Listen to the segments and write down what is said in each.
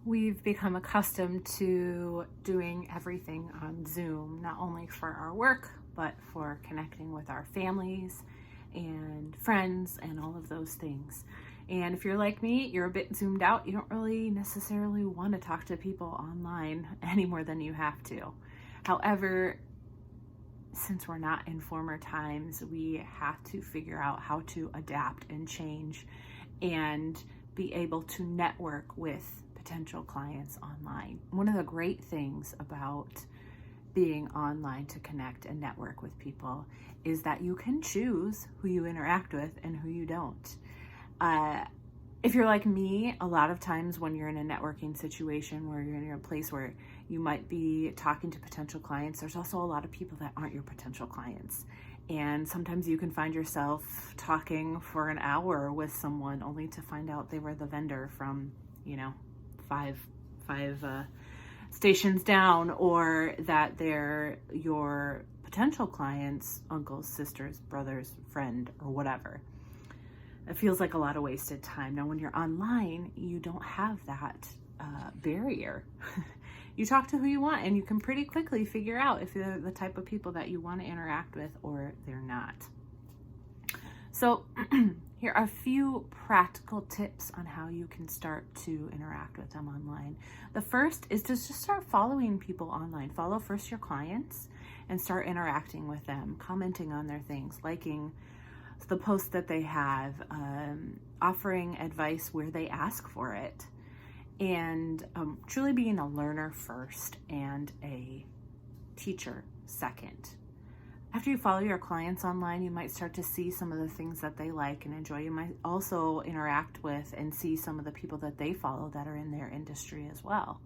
We've become accustomed to doing everything on Zoom, not only for our work, but for connecting with our families and friends and all of those things. And if you're like me, you're a bit zoomed out. You don't really necessarily want to talk to people online any more than you have to. However, since we're not in former times, we have to figure out how to adapt and change and be able to network with potential clients online. One of the great things about being online to connect and network with people is that you can choose who you interact with and who you don't. If you're like me, a lot of times when you're in a networking situation where you're in a place where you might be talking to potential clients, there's also a lot of people that aren't your potential clients. And sometimes you can find yourself talking for an hour with someone only to find out they were the vendor from, five stations down, or that they're your potential client's uncles, sisters, brothers, friend, or whatever. It feels like a lot of wasted time. Now, when you're online, you don't have that barrier. You talk to who you want, and you can pretty quickly figure out if they're the type of people that you want to interact with or they're not. So here are a few practical tips on how you can start to interact with them online. The first is to just start following people online. Follow first your clients and start interacting with them, commenting on their things, liking the posts that they have, offering advice where they ask for it, and truly being a learner first and a teacher second. After you follow your clients online, you might start to see some of the things that they like and enjoy. You might also interact with and see some of the people that they follow that are in their industry as well.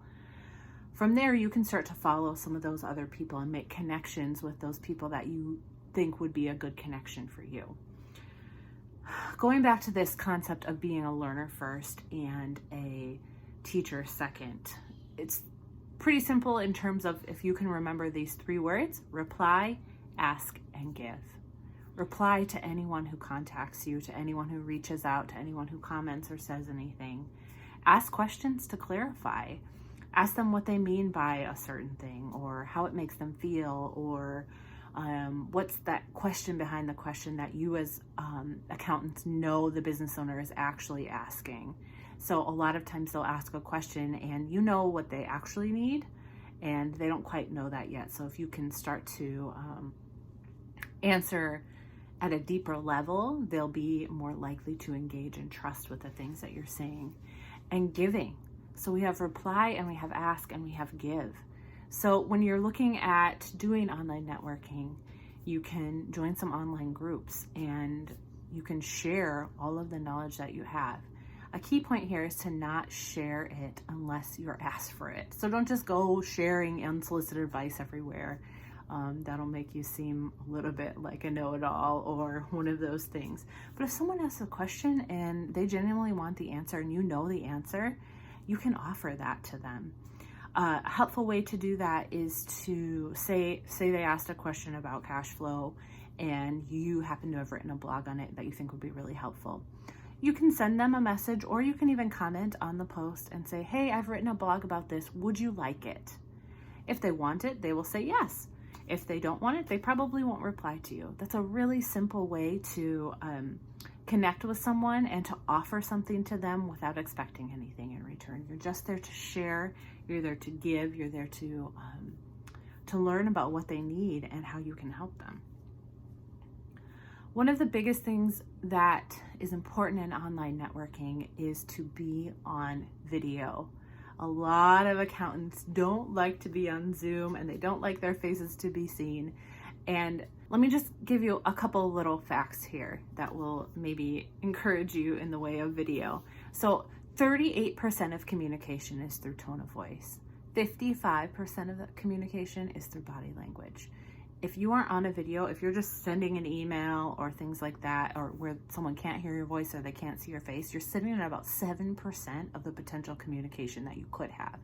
From there, you can start to follow some of those other people and make connections with those people that you think would be a good connection for you. Going back to this concept of being a learner first and a teacher second, it's pretty simple in terms of if you can remember these 3 words: reply, ask, and give. Reply to anyone who contacts you, to anyone who reaches out, to anyone who comments or says anything. Ask questions to clarify. Ask them what they mean by a certain thing, or how it makes them feel, or what's that question behind the question that you as accountants know the business owner is actually asking. So a lot of times they'll ask a question and you know what they actually need, and they don't quite know that yet. So if you can start to answer at a deeper level, they'll be more likely to engage and trust with the things that you're saying. And giving. So we have reply, and we have ask, and we have give. So when you're looking at doing online networking, you can join some online groups and you can share all of the knowledge that you have. A key point here is to not share it unless you're asked for it. So don't just go sharing unsolicited advice everywhere. That'll make you seem a little bit like a know-it-all or one of those things. But if someone asks a question and they genuinely want the answer and you know the answer, you can offer that to them. A helpful way to do that is to say they asked a question about cash flow and you happen to have written a blog on it that you think would be really helpful. You can send them a message, or you can even comment on the post and say, hey, I've written a blog about this. Would you like it? If they want it, they will say yes. If they don't want it, they probably won't reply to you. That's a really simple way to connect with someone and to offer something to them without expecting anything in return. You're just there to share, you're there to give, you're there to learn about what they need and how you can help them. One of the biggest things that is important in online networking is to be on video. A lot of accountants don't like to be on Zoom and they don't like their faces to be seen. And let me just give you a couple little facts here that will maybe encourage you in the way of video. So 38% of communication is through tone of voice. 55% of the communication is through body language. If you aren't on a video, if you're just sending an email or things like that, or where someone can't hear your voice or they can't see your face, you're sitting at about 7% of the potential communication that you could have.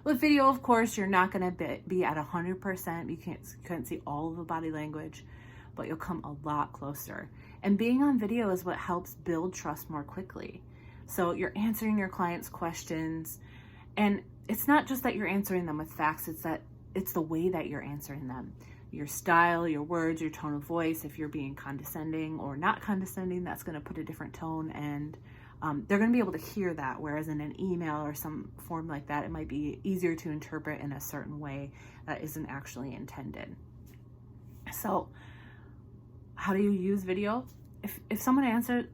With video, of course, you're not going to be at 100%. You can't see all of the body language, but you'll come a lot closer. And being on video is what helps build trust more quickly. So you're answering your clients' questions And it's not just that you're answering them with facts, it's the way that you're answering them. Your style, your words, your tone of voice. If you're being condescending or not condescending, that's going to put a different tone, and they're going to be able to hear that. Whereas in an email or some form like that, it might be easier to interpret in a certain way that isn't actually intended. So how do you use video? If someone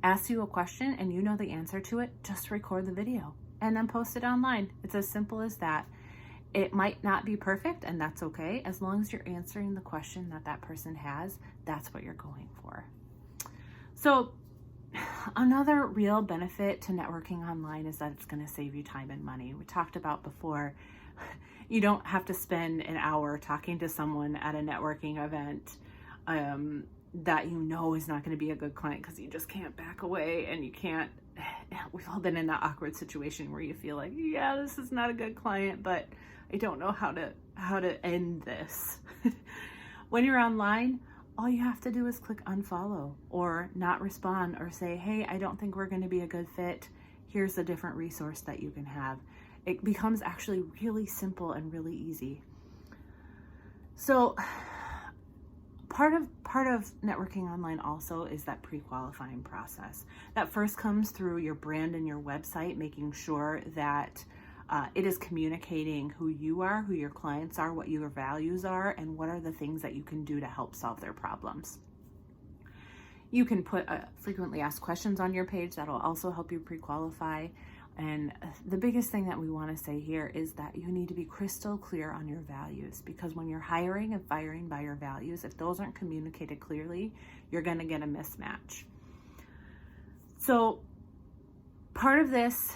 asks you a question and you know the answer to it, just record the video and then post it online. It's as simple as that. It might not be perfect, and that's okay. As long as you're answering the question that person has, that's what you're going for. So another real benefit to networking online is that it's going to save you time and money. We talked about before, you don't have to spend an hour talking to someone at a networking event that you know is not going to be a good client because you just can't back away, and you can't. We've all been in that awkward situation where you feel like, yeah, this is not a good client, but I don't know how to end this. When you're online, all you have to do is click unfollow or not respond, or say, hey, I don't think we're going to be a good fit. Here's a different resource that you can have. It becomes actually really simple and really easy. So part of networking online also is that pre-qualifying process. That first comes through your brand and your website, making sure that it is communicating who you are, who your clients are, what your values are, and what are the things that you can do to help solve their problems. You can put frequently asked questions on your page that'll also help you pre-qualify. And the biggest thing that we want to say here is that you need to be crystal clear on your values, because when you're hiring and firing by your values, if those aren't communicated clearly, you're going to get a mismatch. So part of this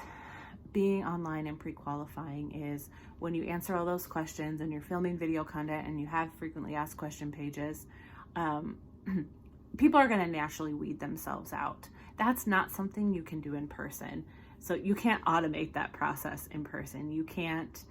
being online and pre-qualifying is when you answer all those questions and you're filming video content and you have frequently asked question pages, people are going to naturally weed themselves out. That's not something you can do in person. So you can't automate that process in person. You can't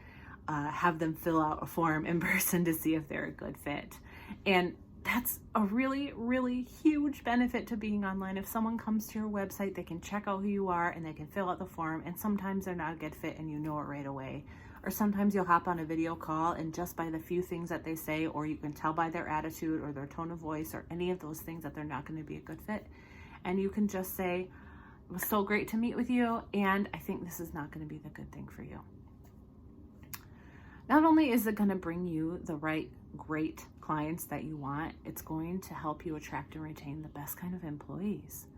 have them fill out a form in person to see if they're a good fit. And that's a really, really huge benefit to being online. If someone comes to your website, they can check out who you are and they can fill out the form, and sometimes they're not a good fit and you know it right away. Or sometimes you'll hop on a video call and just by the few things that they say, or you can tell by their attitude or their tone of voice or any of those things that they're not going to be a good fit. And you can just say, it was so great to meet with you, and I think this is not going to be the good thing for you. Not only is it going to bring you the right, great clients that you want, it's going to help you attract and retain the best kind of employees.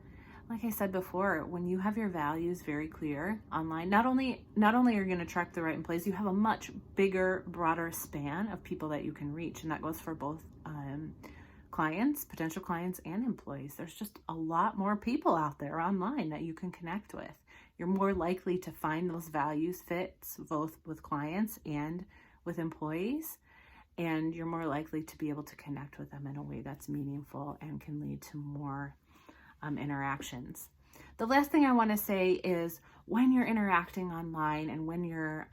Like I said before, when you have your values very clear online, not only are you going to attract the right employees, you have a much bigger, broader span of people that you can reach, and that goes for both clients, potential clients, and employees. There's just a lot more people out there online that you can connect with. You're more likely to find those values fits both with clients and with employees, and you're more likely to be able to connect with them in a way that's meaningful and can lead to more interactions. The last thing I want to say is when you're interacting online and when you're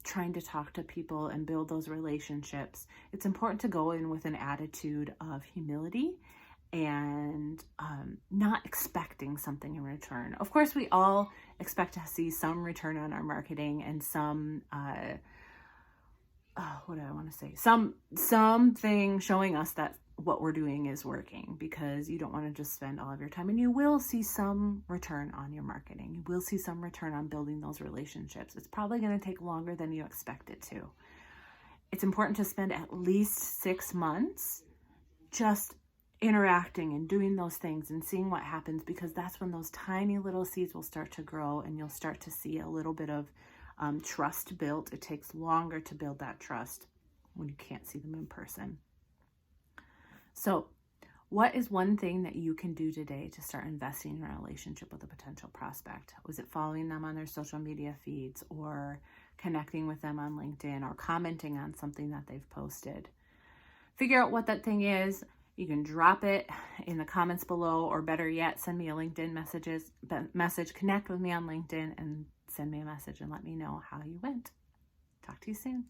trying to talk to people and build those relationships, it's important to go in with an attitude of humility and not expecting something in return. Of course, we all expect to see some return on our marketing and some, something showing us that what we're doing is working, because you don't want to just spend all of your time, and you will see some return on your marketing. You will see some return on building those relationships. It's probably going to take longer than you expect it to. It's important to spend at least 6 months just interacting and doing those things and seeing what happens, because that's when those tiny little seeds will start to grow and you'll start to see a little bit of trust built. It takes longer to build that trust when you can't see them in person. So what is one thing that you can do today to start investing in a relationship with a potential prospect? Was it following them on their social media feeds, or connecting with them on LinkedIn, or commenting on something that they've posted? Figure out what that thing is. You can drop it in the comments below, or better yet, send me a LinkedIn message, connect with me on LinkedIn and send me a message and let me know how you went. Talk to you soon.